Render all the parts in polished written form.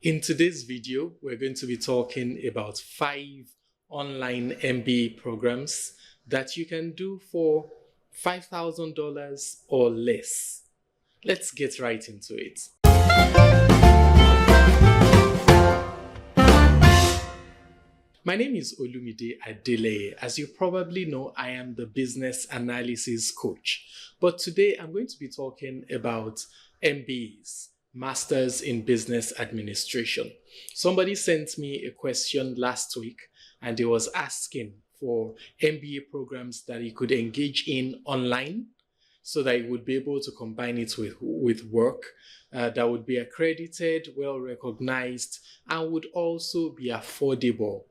In today's video, we're going to be talking about 5 online MBA programs that you can do for $5,000 or less. Let's get right into it. My name is Olumide Adeleye. As you probably know, I am the business analysis coach. But today I'm going to be talking about MBAs. Masters in Business Administration. Somebody sent me a question last week and he was asking for MBA programs that he could engage in online so that he would be able to combine it with work that would be accredited, well recognized, and would also be affordable.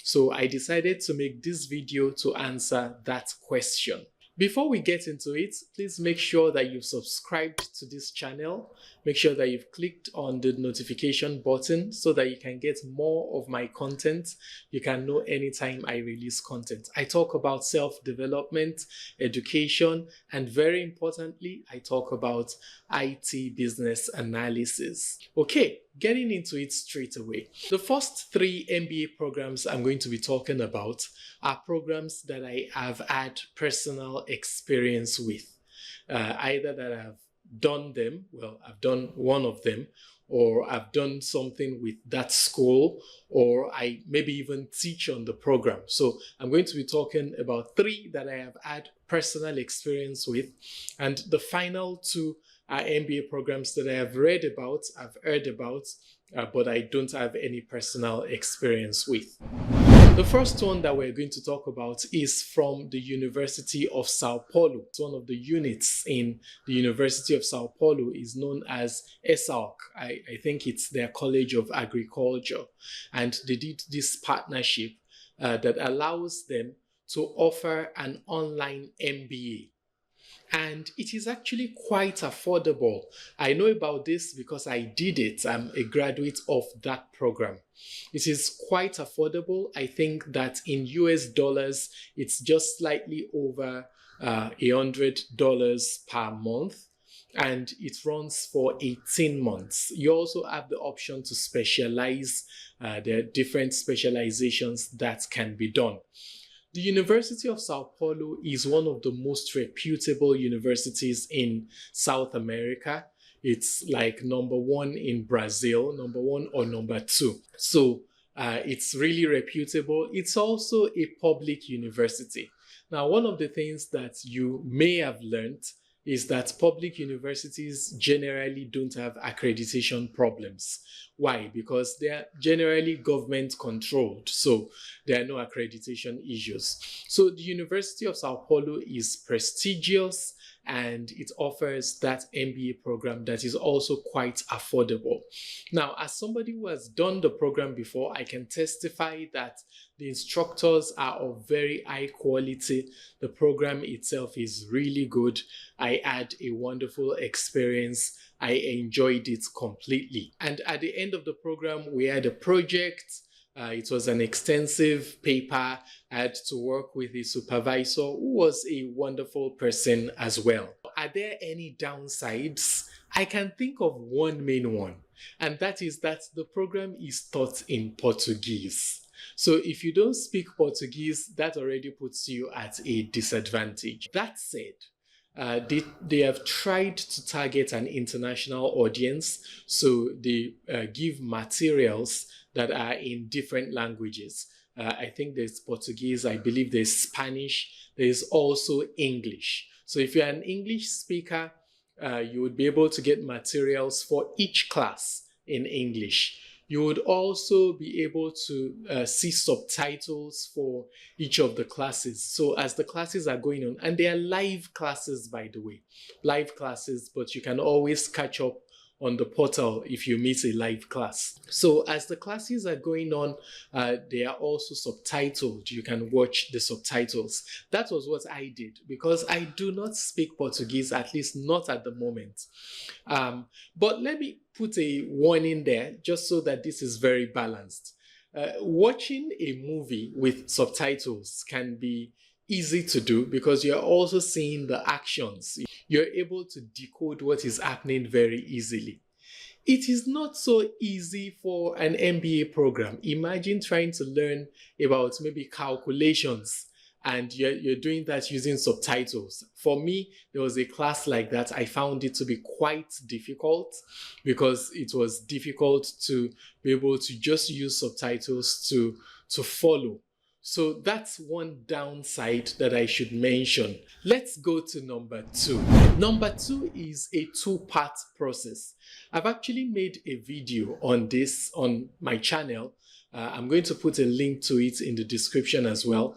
So I decided to make this video to answer that question. Before we get into it, please make sure that you've subscribed to this channel. Make sure that you've clicked on the notification button so that you can get more of my content. You can know anytime I release content. I talk about self-development, education, and very importantly, I talk about IT business analysis. Okay, getting into it straight away. The first 3 MBA programs I'm going to be talking about are programs that I have had personal experience with. Either that I've done them, well, I've done one of them, or I've done something with that school, or I maybe even teach on the program. So I'm going to be talking about 3 that I have had personal experience with, and the final 2 are MBA programs that I have read about, I've heard about, but I don't have any personal experience with. The first one that we're going to talk about is from the University of Sao Paulo. It's one of the units in the University of Sao Paulo is known as ESALQ. I think it's their College of Agriculture. And they did this partnership that allows them to offer an online MBA. And it is actually quite affordable. I know about this because I did it. I'm a graduate of that program. It is quite affordable. I think that in US dollars, it's just slightly over $100 per month. And it runs for 18 months. You also have the option to specialize. There are different specializations that can be done. The University of Sao Paulo is one of the most reputable universities in South America. It's like number 1 in Brazil, number 1 or number 2. So it's really reputable. It's also a public university. Now, one of the things that you may have learned is that public universities generally don't have accreditation problems. Why? Because they are generally government controlled, so there are no accreditation issues. So the University of Sao Paulo is prestigious and it offers that MBA program that is also quite affordable. Now, as somebody who has done the program before, I can testify that the instructors are of very high quality. The program itself is really good. I had a wonderful experience. I enjoyed it completely. And at the end of the program, we had a project. It was an extensive paper. I had to work with a supervisor who was a wonderful person as well. Are there any downsides? I can think of one main one, and that is that the program is taught in Portuguese. So if you don't speak Portuguese, that already puts you at a disadvantage. That said, they have tried to target an international audience, so they give materials that are in different languages. I think there's Portuguese, I believe there's Spanish, there's also English. So if you're an English speaker, you would be able to get materials for each class in English. You would also be able to see subtitles for each of the classes. So as the classes are going on, and they are live classes, by the way, live classes, but you can always catch up on the portal if you miss a live class. So as the classes are going on, they are also subtitled. You can watch the subtitles. That was what I did because I do not speak Portuguese, at least not at the moment. But let me put a warning there just so that this is very balanced. Watching a movie with subtitles can be easy to do because you're also seeing the actions. You're able to decode what is happening very easily. It is not so easy for an MBA program. Imagine trying to learn about maybe calculations and you're doing that using subtitles. For me, there was a class like that. I found it to be quite difficult because it was difficult to be able to just use subtitles to follow. So that's one downside that I should mention. Let's go to number 2. Number 2 is a 2-part process. I've actually made a video on this on my channel. I'm going to put a link to it in the description as well,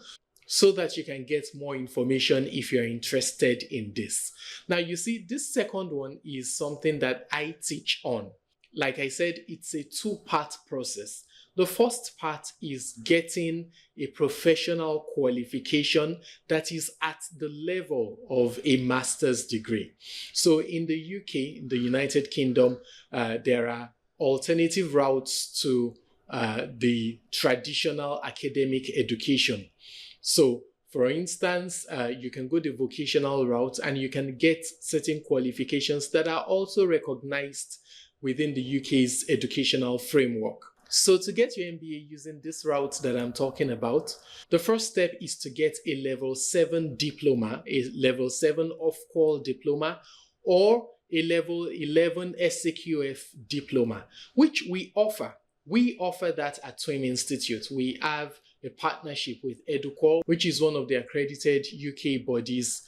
so that you can get more information if you're interested in this. Now, you see, this second one is something that I teach on. Like I said, it's a 2-part process. The first part is getting a professional qualification that is at the level of a master's degree. So in the UK, in the United Kingdom, there are alternative routes to the traditional academic education. So, for instance, you can go the vocational route and you can get certain qualifications that are also recognized within the UK's educational framework. So to get your MBA using this route that I'm talking about, the first step is to get a level 7 diploma, a level 7 off-call diploma, or a level 11 SCQF diploma, which we offer. We offer that at TWIM Institute. We have a partnership with EduQual, which is one of the accredited UK bodies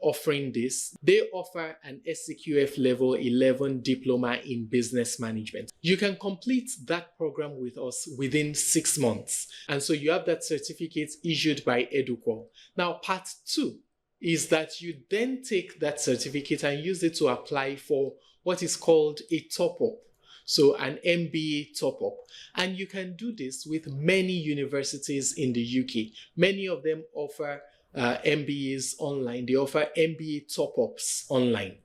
offering this. They offer an SCQF level 11 diploma in business management. You can complete that program with us within 6 months. And so you have that certificate issued by EduQual. Now, part 2 is that you then take that certificate and use it to apply for what is called a top-up. So an MBA top-up. And you can do this with many universities in the UK. Many of them offer MBAs online. They offer MBA top-ups online.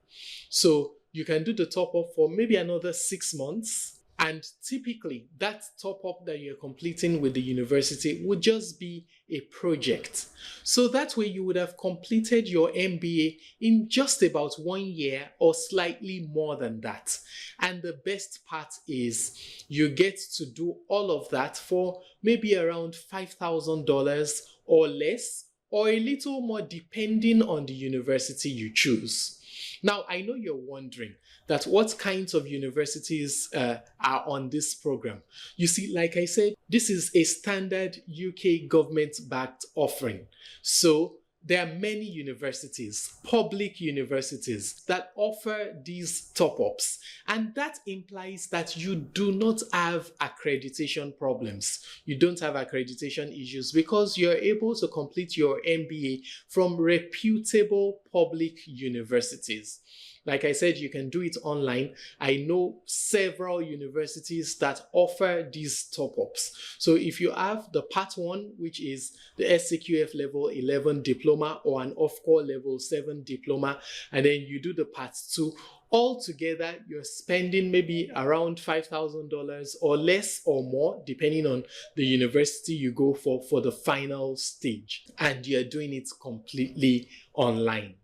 So you can do the top-up for maybe another 6 months. And typically, that top-up that you're completing with the university would just be a project. So that way you would have completed your MBA in just about 1 year or slightly more than that. And the best part is you get to do all of that for maybe around $5,000 or less, or a little more depending on the university you choose. Now, I know you're wondering that what kinds of universities are on this program. You see, like I said, this is a standard UK government-backed offering. So there are many universities, public universities, that offer these top-ups. And that implies that you do not have accreditation problems. You don't have accreditation issues because you're able to complete your MBA from reputable public universities. Like I said, you can do it online. I know several universities that offer these top-ups. So if you have the part 1, which is the SCQF level 11 diploma or an off-call level 7 diploma, and then you do the part 2, altogether you're spending maybe around $5,000 or less or more, depending on the university you go for the final stage. And you're doing it completely online.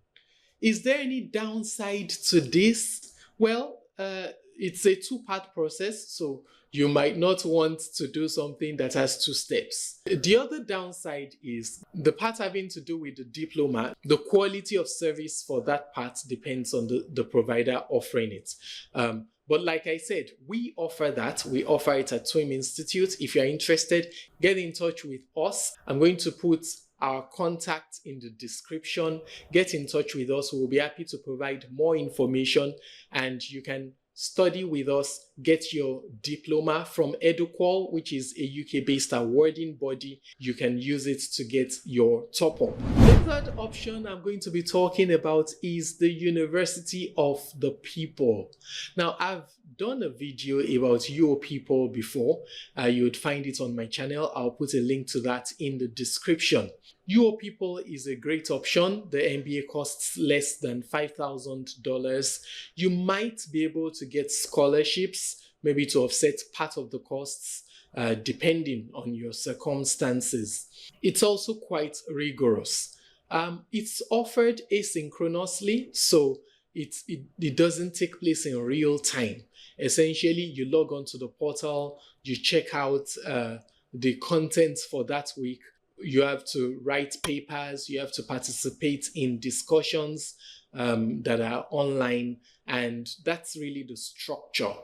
Is there any downside to this? Well, it's a 2-part process, so you might not want to do something that has 2 steps. The other downside is the part having to do with the diploma. The quality of service for that part depends on the provider offering it. But like I said, we offer that. We offer it at TWIM Institute. If you're interested, get in touch with us. I'm going to put our contact in the description. Get in touch with us. We'll be happy to provide more information, and you can study with us, get your diploma from EduQual, which is a UK-based awarding body. You can use it to get your top-up. The third option I'm going to be talking about is the University of the People. Now, I've done a video about your people before. You would find it on my channel. I'll put a link to that in the description. Your People is a great option. The MBA costs less than $5,000. You might be able to get scholarships, maybe to offset part of the costs, depending on your circumstances. It's also quite rigorous. It's offered asynchronously, so it doesn't take place in real time. Essentially, you log onto the portal, you check out the content for that week. You have to write papers, you have to participate in discussions that are online, and that's really the structure.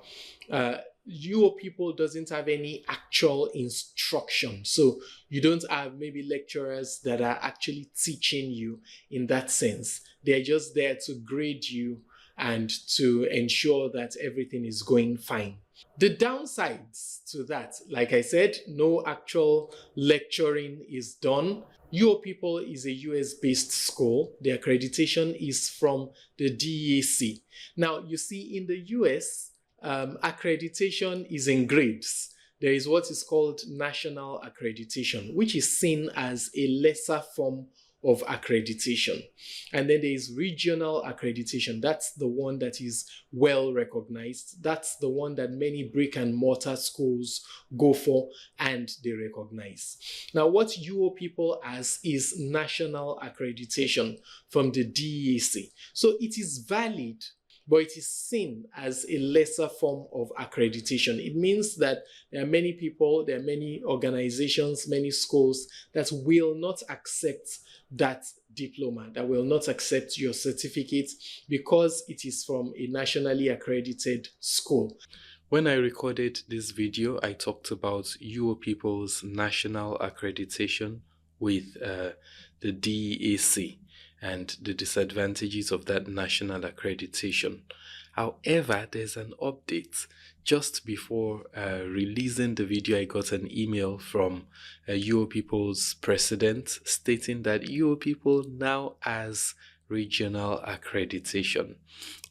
Your people doesn't have any actual instruction. So you don't have maybe lecturers that are actually teaching you in that sense. They're just there to grade you and to ensure that everything is going fine. The downsides to that, like I said, no actual lecturing is done. Your People is a US-based school. The accreditation is from the DEAC. Now, you see, in the US, accreditation is in grades. There is what is called national accreditation, which is seen as a lesser form of accreditation. And then there is regional accreditation. That's the one that is well recognized. That's the one that many brick and mortar schools go for and they recognize. Now, what your People has is national accreditation from the DEAC. So it is valid, but it is seen as a lesser form of accreditation. It means that there are many people, there are many organizations, many schools that will not accept that diploma, that will not accept your certificate because it is from a nationally accredited school. When I recorded this video, I talked about your People's national accreditation with the DEAC and the disadvantages of that national accreditation. However, there's an update. Just before releasing the video, I got an email from your People's president stating that your People now has regional accreditation.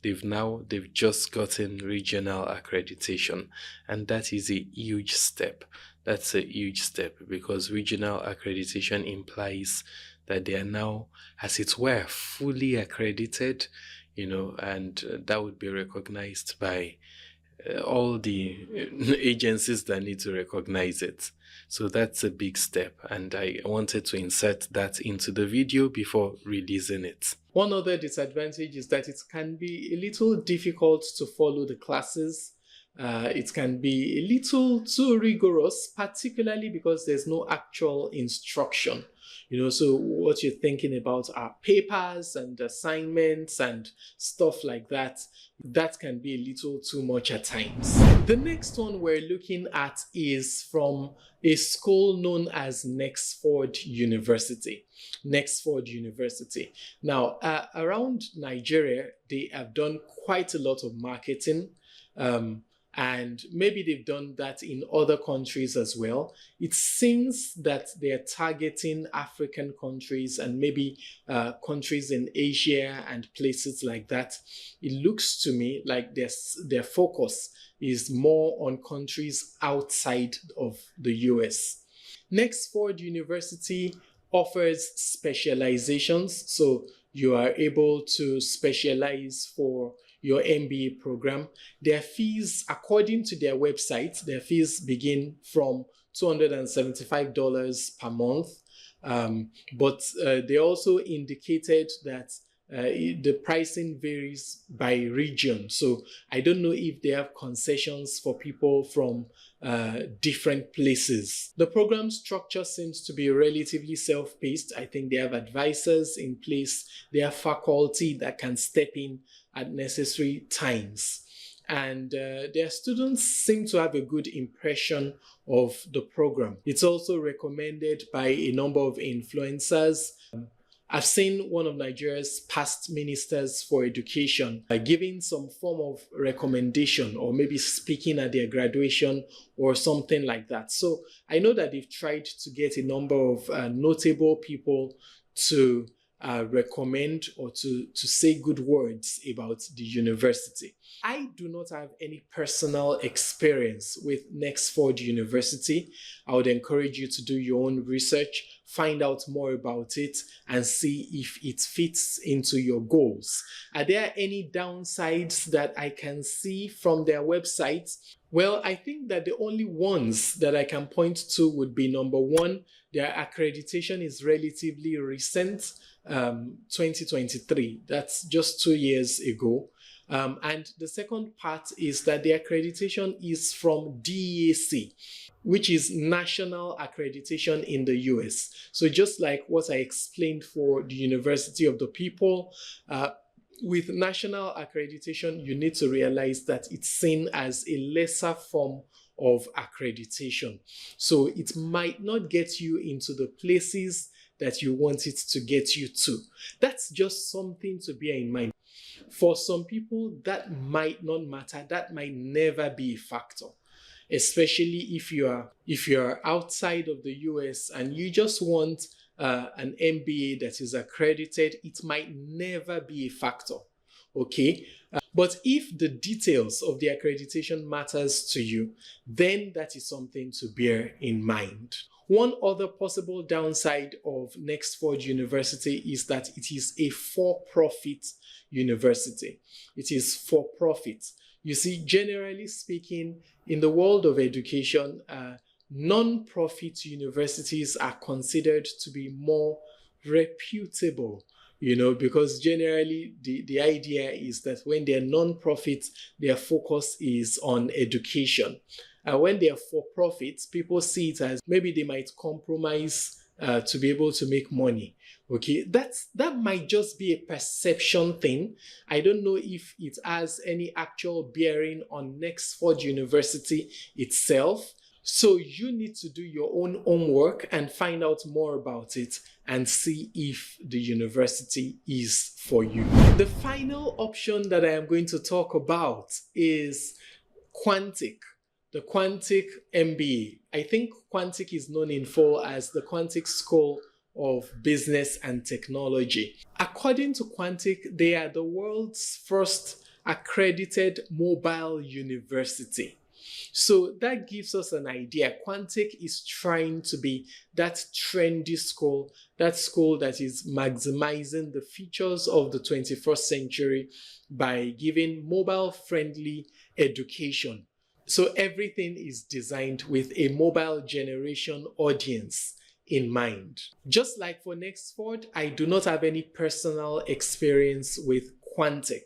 They've just gotten regional accreditation, and that is a huge step. That's a huge step because regional accreditation implies that they are now, as it were, fully accredited, and that would be recognized by all the agencies that need to recognize it. So that's a big step, and I wanted to insert that into the video before releasing it. One other disadvantage is that it can be a little difficult to follow the classes. It can be a little too rigorous, particularly because there's no actual instruction. So what you're thinking about are papers and assignments and stuff like that. That can be a little too much at times. The next one we're looking at is from a school known as Nexford University. Nexford University. Now, around Nigeria, they have done quite a lot of marketing. And maybe they've done that in other countries as well. It seems that they're targeting African countries and maybe countries in Asia and places like that. It looks to me like their focus is more on countries outside of the US. Nexford University offers specializations, so you are able to specialize for your MBA program. Their fees, according to their website, their fees begin from $275 per month. But they also indicated that the pricing varies by region. So I don't know if they have concessions for people from different places. The program structure seems to be relatively self-paced. I think they have advisors in place. They have faculty that can step in at necessary times. And their students seem to have a good impression of the program. It's also recommended by a number of influencers. I've seen one of Nigeria's past ministers for education giving some form of recommendation or maybe speaking at their graduation or something like that. So I know that they've tried to get a number of notable people to recommend or to say good words about the university. I do not have any personal experience with Nexford University. I would encourage you to do your own research, find out more about it, and see if it fits into your goals. Are there any downsides that I can see from their website? Well, I think that the only ones that I can point to would be number one, their accreditation is relatively recent, 2023. That's just 2 years ago. And the second part is that the accreditation is from DEAC, which is national accreditation in the US. So just like what I explained for the University of the People, with national accreditation, you need to realize that it's seen as a lesser form of accreditation. So it might not get you into the places that you want it to get you to. That's just something to bear in mind. For some people, that might not matter. That might never be a factor, especially if you're outside of the US and you just want an MBA that is accredited. It might never be a factor, okay? But if the details of the accreditation matters to you, then that is something to bear in mind. One other possible downside of Nexford University is that it is a for-profit university. It is for-profit. You see, generally speaking, in the world of education, non-profit universities are considered to be more reputable, because generally the idea is that when they're non-profit, their focus is on education. When they're for-profit, people see it as maybe they might compromise to be able to make money. Okay, that might just be a perception thing. I don't know if it has any actual bearing on Nexford University itself. So you need to do your own homework and find out more about it and see if the university is for you. The final option that I am going to talk about is Quantic, the Quantic MBA. I think Quantic is known in full as the Quantic School of Business and Technology. According to Quantic, they are the world's first accredited mobile university. So that gives us an idea. Quantic is trying to be that trendy school, that school that is maximizing the features of the 21st century by giving mobile-friendly education. So everything is designed with a mobile generation audience in mind. Just like for Nexford, I do not have any personal experience with Quantic.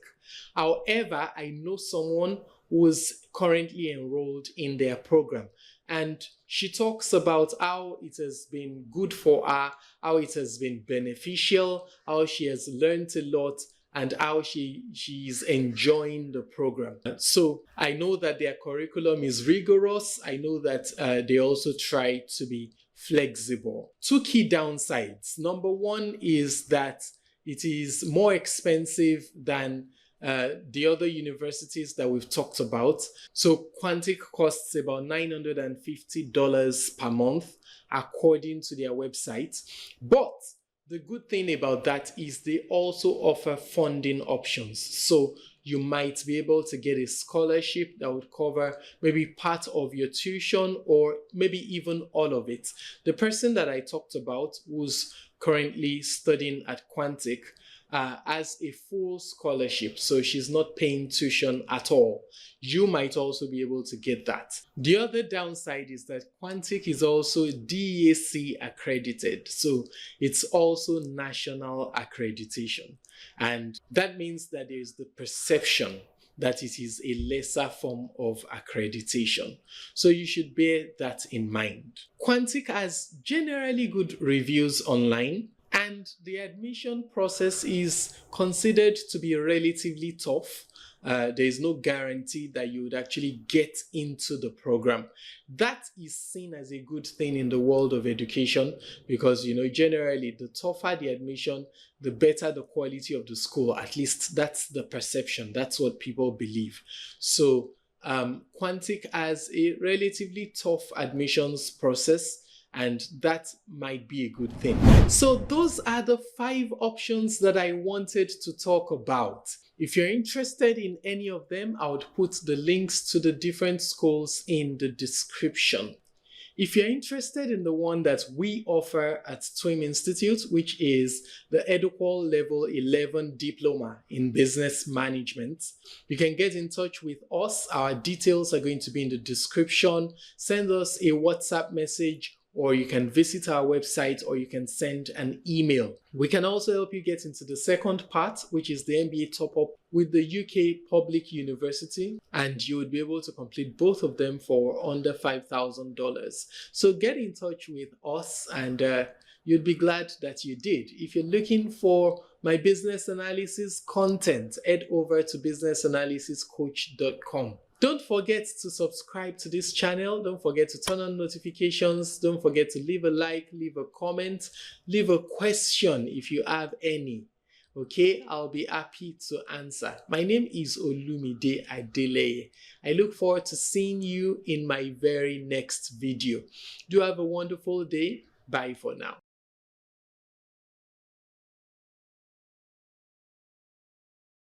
However, I know someone who is currently enrolled in their program, and she talks about how it has been good for her, how it has been beneficial, how she has learned a lot, and how she's enjoying the program. So I know that their curriculum is rigorous. I know that they also try to be flexible. Two key downsides. Number one is that it is more expensive than the other universities that we've talked about. So Quantic costs about $950 per month, according to their website. But the good thing about that is they also offer funding options. So you might be able to get a scholarship that would cover maybe part of your tuition or maybe even all of it. The person that I talked about who's currently studying at Quantic as a full scholarship, so she's not paying tuition at all. You might also be able to get that. The other downside is that Quantic is also DEAC accredited, so it's also national accreditation, and that means that there is the perception that it is a lesser form of accreditation. So you should bear that in mind. Quantic has generally good reviews online, and the admission process is considered to be relatively tough. There is no guarantee that you would actually get into the program. That is seen as a good thing in the world of education because, generally the tougher the admission, the better the quality of the school. At least that's the perception. That's what people believe. So Quantic has a relatively tough admissions process, and that might be a good thing. So those are the 5 options that I wanted to talk about. If you're interested in any of them, I would put the links to the different schools in the description. If you're interested in the one that we offer at TWIM Institute, which is the EduQual Level 11 Diploma in Business Management, you can get in touch with us. Our details are going to be in the description. Send us a WhatsApp message, or you can visit our website, or you can send an email. We can also help you get into the second part, which is the MBA top-up with the UK Public University, and you would be able to complete both of them for under $5,000. So get in touch with us, and you'd be glad that you did. If you're looking for my business analysis content, head over to businessanalysiscoach.com. Don't forget to subscribe to this channel. Don't forget to turn on notifications. Don't forget to leave a like, leave a comment, leave a question if you have any. Okay, I'll be happy to answer. My name is Olumide Adeleye. I look forward to seeing you in my very next video. Do have a wonderful day. Bye for now.